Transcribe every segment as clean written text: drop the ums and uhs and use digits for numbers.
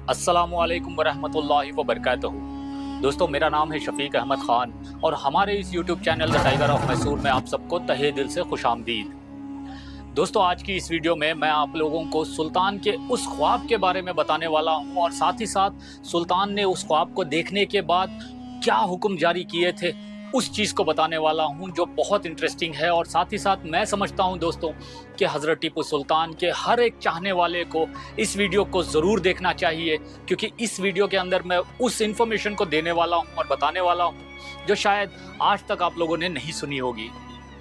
अस्सलामुअलैकुम वरहमतुल्लाहि वबरकातुहू। दोस्तों, मेरा नाम है शफीक अहमद ख़ान और हमारे इस YouTube channel the tiger of Mysore में आप सबको तहे दिल से खुशामदीद। दोस्तों, आज की इस वीडियो में मैं आप लोगों को सुल्तान के उस ख्वाब के बारे में बताने वाला हूँ और साथ ही साथ सुल्तान ने उस ख्वाब को देखने के बाद क्या हुक्म जारी किए थे उस चीज़ को बताने वाला हूँ, जो बहुत इंटरेस्टिंग है। और साथ ही साथ मैं समझता हूँ दोस्तों कि हज़रत टीपू सुल्तान के हर एक चाहने वाले को इस वीडियो को ज़रूर देखना चाहिए, क्योंकि इस वीडियो के अंदर मैं उस इन्फॉर्मेशन को देने वाला हूँ और बताने वाला हूँ जो शायद आज तक आप लोगों ने नहीं सुनी होगी।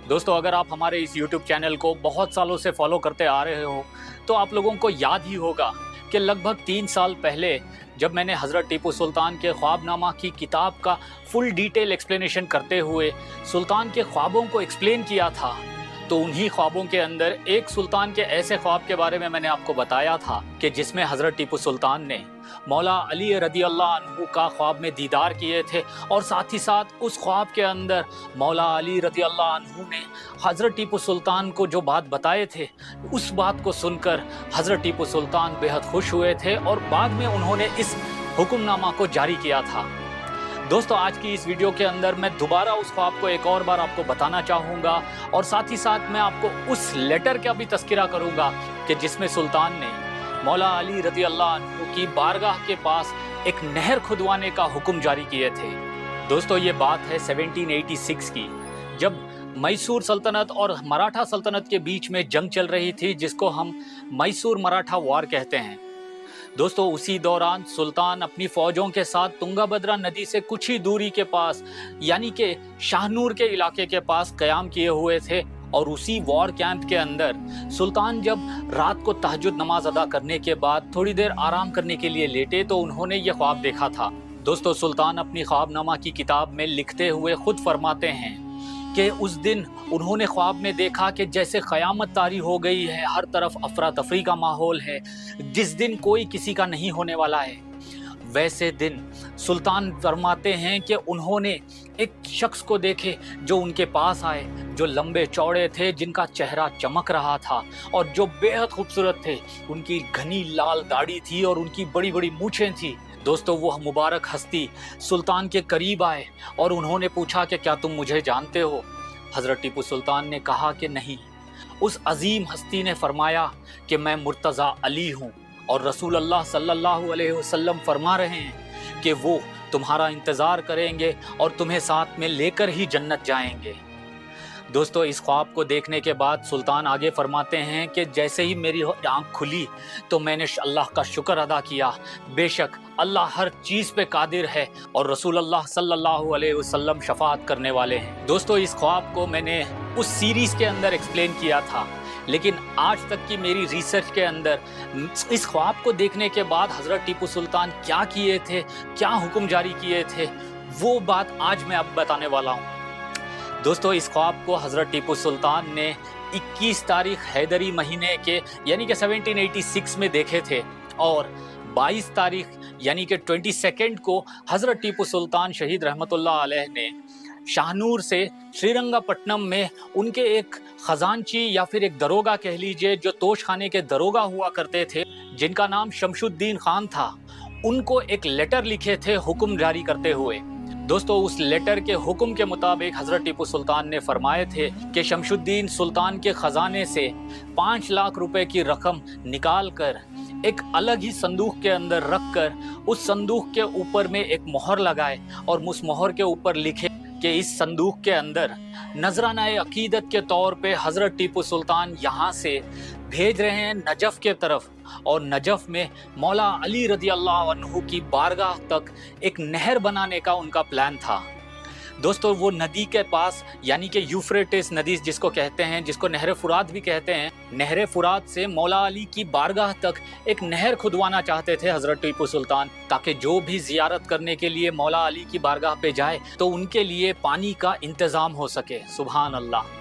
दोस्तों, अगर आप हमारे इस YouTube चैनल को बहुत सालों से फॉलो करते आ रहे हो तो आप लोगों को याद ही होगा कि लगभग 3 साल पहले जब मैंने हज़रत टीपू सुल्तान के ख्वाबनामा की किताब का फुल डिटेल एक्सप्लेनेशन करते हुए सुल्तान के ख्वाबों को एक्सप्लेन किया था, तो उन्हीं ख्वाबों के अंदर एक सुल्तान के ऐसे ख्वाब के बारे में मैंने आपको बताया था कि जिसमें हज़रत टीपू सुल्तान ने मौला अली रदी अल्लाह अन्हु का ख्वाब में दीदार किए थे। और साथ ही साथ उस ख्वाब के अंदर मौला अली रदी अल्लाह अन्हु ने हज़रत टीपू सुल्तान को जो बात बताए थे, उस बात को सुनकर हज़रत टीपू सुल्तान बेहद खुश हुए थे और बाद में उन्होंने इस हुक्मनामा को जारी किया था। दोस्तों, आज की इस वीडियो के अंदर मैं दोबारा उस ख्वाब को एक और बार आपको बताना चाहूँगा और साथ ही साथ मैं आपको उस लेटर का भी तज़किरा करूँगा कि जिसमें सुल्तान ने मौला अली रज़ी अल्लाह अन्हु की बारगाह के पास एक नहर खुदवाने का हुक्म जारी किए थे। दोस्तों, ये बात है 1786 की, जब मैसूर सल्तनत और मराठा सल्तनत के बीच में जंग चल रही थी, जिसको हम मैसूर मराठा वॉर कहते हैं। दोस्तों, उसी दौरान सुल्तान अपनी फ़ौजों के साथ तुंगाभद्रा नदी से कुछ ही दूरी के पास यानी कि शाहनूर के इलाके के पास क़याम किए हुए थे। और उसी वॉर कैंप के अंदर सुल्तान जब रात को तहज्जुद नमाज अदा करने के बाद थोड़ी देर आराम करने के लिए लेटे तो उन्होंने ये ख्वाब देखा था। दोस्तों, सुल्तान अपनी ख्वाबनामा की किताब में लिखते हुए खुद फरमाते हैं कि उस दिन उन्होंने ख्वाब में देखा कि जैसे क़यामत तारी हो गई है, हर तरफ अफरा तफरी का माहौल है, जिस दिन कोई किसी का नहीं होने वाला है। वैसे दिन सुल्तान फरमाते हैं कि उन्होंने एक शख्स को देखे जो उनके पास आए, जो लंबे चौड़े थे, जिनका चेहरा चमक रहा था और जो बेहद खूबसूरत थे। उनकी घनी लाल दाढ़ी थी और उनकी बड़ी बड़ी मूछें थी। दोस्तों, वो मुबारक हस्ती सुल्तान के करीब आए और उन्होंने पूछा कि क्या तुम मुझे जानते हो? हज़रत टीपू सुल्तान ने कहा कि नहीं। उस अजीम हस्ती ने फरमाया कि मैं मुर्तज़ा अली हूँ और रसूल अल्लाह सल्लल्लाहु अलैहि वसल्लम फरमा रहे हैं कि वो तुम्हारा इंतज़ार करेंगे और तुम्हें साथ में लेकर ही जन्नत जाएंगे। दोस्तों, इस ख्वाब को देखने के बाद सुल्तान आगे फरमाते हैं कि जैसे ही मेरी आँख खुली तो मैंने अल्लाह का शुक्र अदा किया। बेशक अल्लाह हर चीज़ पे कादिर है और रसूल अल्लाह सल्लल्लाहु अलैहि वसल्लम शफाअत करने वाले हैं। दोस्तों, इस ख्वाब को मैंने उस सीरीज़ के अंदर एक्सप्लेन किया था, लेकिन आज तक की मेरी रिसर्च के अंदर इस ख्वाब को देखने के बाद हज़रत टीपू सुल्तान क्या किए थे, क्या हुक्म जारी किए थे, वो बात आज मैं अब बताने वाला हूँ। दोस्तों, इस ख्वाब को हज़रत टीपू सुल्तान ने 21 तारीख हैदरी महीने के यानी कि 1786 में देखे थे और 22 तारीख यानी कि 22 को हज़रत टीपू सुल्तान शहीद रहमतुल्लाह अलैह ने शाहनूर से श्रीरंगपट्टनम में उनके एक ख़जानची या फिर एक दरोगा कह लीजिए, जो तोश खाने के दरोगा हुआ करते थे, जिनका नाम शमशुद्दीन खान था, उनको एक लेटर लिखे थे हुक्म जारी करते हुए। दोस्तों, उस लेटर के हुक्म के मुताबिक हज़रत टीपू सुल्तान ने फरमाए थे कि शमशुद्दीन सुल्तान के ख़जाने से 5 लाख रुपए की रकम निकाल कर एक अलग ही संदूक के अंदर रख कर उस संदूक के ऊपर में एक मोहर लगाए और उस मोहर के ऊपर लिखे कि इस संदूक के अंदर नजराना अकीदत के तौर पे हज़रत टीपू सुल्तान यहाँ से भेज रहे हैं नजफ़ के तरफ, और नजफ़ में मौला अली रज़ी अल्लाह अन्हु की बारगाह तक एक नहर बनाने का उनका प्लान था। दोस्तों, वो नदी के पास यानी कि यूफ्रेटिस नदी जिसको कहते हैं, जिसको नहर फुरात भी कहते हैं, नहर फुरात से मौला अली की बारगाह तक एक नहर खुदवाना चाहते थे हज़रत टीपू सुल्तान, ताकि जो भी ज़ियारत करने के लिए मौला अली की बारगाह पे जाए तो उनके लिए पानी का इंतज़ाम हो सके। सुभान अल्लाह।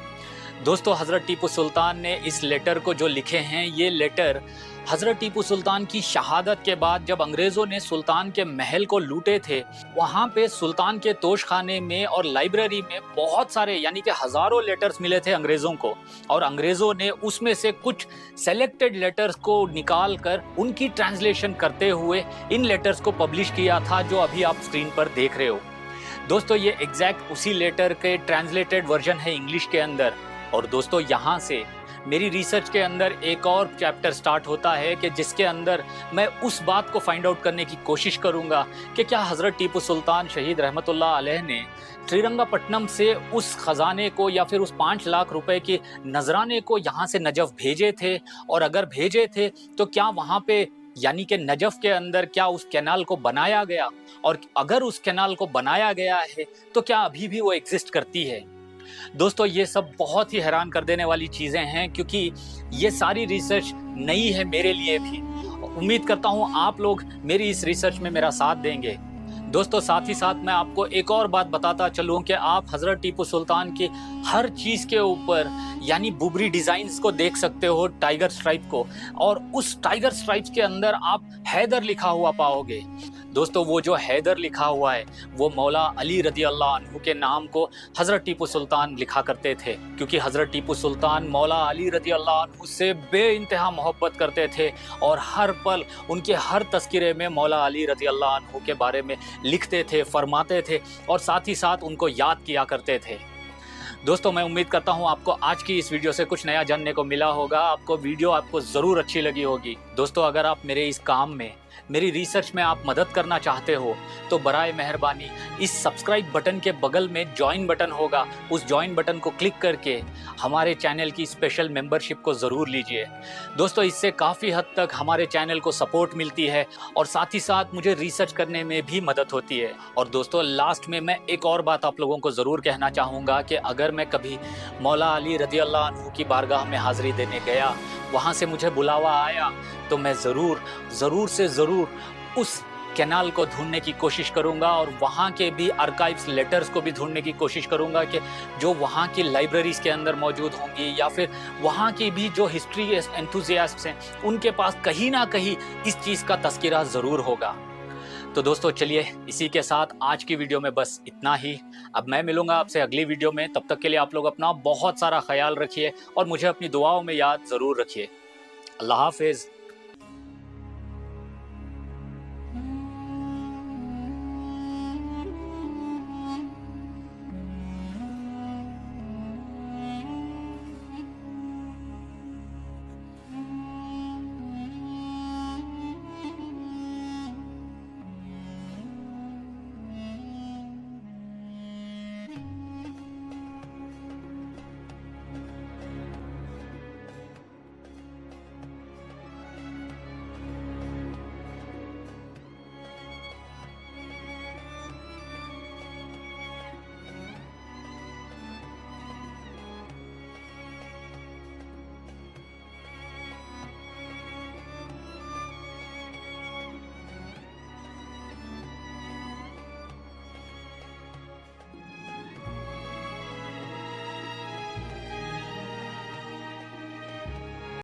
दोस्तों, हज़रत टीपू सुल्तान ने इस लेटर को जो लिखे हैं, ये लेटर हज़रत टीपू सुल्तान की शहादत के बाद जब अंग्रेज़ों ने सुल्तान के महल को लूटे थे, वहाँ पे सुल्तान के तोशखाने में और लाइब्रेरी में बहुत सारे यानी कि हज़ारों लेटर्स मिले थे अंग्रेज़ों को, और अंग्रेज़ों ने उसमें से कुछ सेलेक्टेड लेटर्स को निकाल कर उनकी ट्रांसलेशन करते हुए इन लेटर्स को पब्लिश किया था, जो अभी आप स्क्रीन पर देख रहे हो। दोस्तों ये एग्जैक्ट उसी लेटर के ट्रांसलेटेड वर्जन है इंग्लिश के अंदर। और दोस्तों यहाँ से मेरी रिसर्च के अंदर एक और चैप्टर स्टार्ट होता है कि जिसके अंदर मैं उस बात को फाइंड आउट करने की कोशिश करूँगा कि क्या हज़रत टीपू सुल्तान शहीद रहमतुल्लाह अलैह ने श्रीरंगपट्टनम से उस ख़जाने को या फिर उस 5 लाख रुपए के नजराने को यहाँ से नजफ़ भेजे थे, और अगर भेजे थे तो क्या वहाँ पे यानी कि नजफ़ के अंदर क्या उस कैनाल को बनाया गया, और अगर उस कैनाल को बनाया गया है तो क्या अभी भी वो एग्जिस्ट करती है। दोस्तों ये सब बहुत ही हैरान कर देने वाली चीज़ें हैं, क्योंकि ये सारी रिसर्च नई है मेरे लिए भी। उम्मीद करता हूँ आप लोग मेरी इस रिसर्च में मेरा साथ देंगे। दोस्तों साथ ही साथ मैं आपको एक और बात बताता चलूँ कि आप हज़रत टीपू सुल्तान की हर चीज़ के ऊपर यानी बुबरी डिज़ाइंस को देख सकते हो, टाइगर स्ट्राइप को, और उस टाइगर स्ट्राइप्स के अंदर आप हैदर लिखा हुआ पाओगे। दोस्तों वो जो हैदर लिखा हुआ है वो मौला अली रज़ी अल्लाह अन्हु के नाम को हज़रत टीपू सुल्तान लिखा करते थे, क्योंकि हज़रत टीपू सुल्तान मौला अली रज़ी अल्लाह अन्हु से बेइंतहा मोहब्बत करते थे और हर पल उनके हर तज़किरे में मौला अली रज़ी अल्लाह अन्हु के बारे में लिखते थे, फरमाते थे और साथ ही साथ उनको याद किया करते थे। दोस्तों मैं उम्मीद करता हूँ आपको आज की इस वीडियो से कुछ नया जानने को मिला होगा। आपको ज़रूर अच्छी लगी होगी। दोस्तों अगर आप मेरे इस काम में, मेरी रिसर्च में आप मदद करना चाहते हो तो बराए मेहरबानी इस सब्सक्राइब बटन के बगल में ज्वाइन बटन होगा, उस ज्वाइन बटन को क्लिक करके हमारे चैनल की स्पेशल मेंबरशिप को ज़रूर लीजिए। दोस्तों इससे काफ़ी हद तक हमारे चैनल को सपोर्ट मिलती है और साथ ही साथ मुझे रिसर्च करने में भी मदद होती है। और दोस्तों लास्ट में मैं एक और बात आप लोगों को ज़रूर कहना चाहूँगा कि अगर मैं कभी मौला अली रज़ी अल्लाह अन्हु की बारगाह में हाज़िरी देने गया, वहाँ से मुझे बुलावा आया, तो मैं ज़रूर से ज़रूर उस कैनाल को ढूंढने की कोशिश करूंगा और वहाँ के भी आर्काइव्स लेटर्स को भी ढूंढने की कोशिश करूंगा कि जो वहाँ की लाइब्रेरीज़ के अंदर मौजूद होंगी या फिर वहाँ की भी जो हिस्ट्री एंथुजियास्ट्स हैं उनके पास कहीं ना कहीं इस चीज़ का तज़किरा ज़रूर होगा। तो दोस्तों चलिए इसी के साथ आज की वीडियो में बस इतना ही। अब मैं मिलूंगा आपसे अगली वीडियो में। तब तक के लिए आप लोग अपना बहुत सारा ख्याल रखिए और मुझे अपनी दुआओं में याद ज़रूर रखिए। अल्लाह हाफिज़।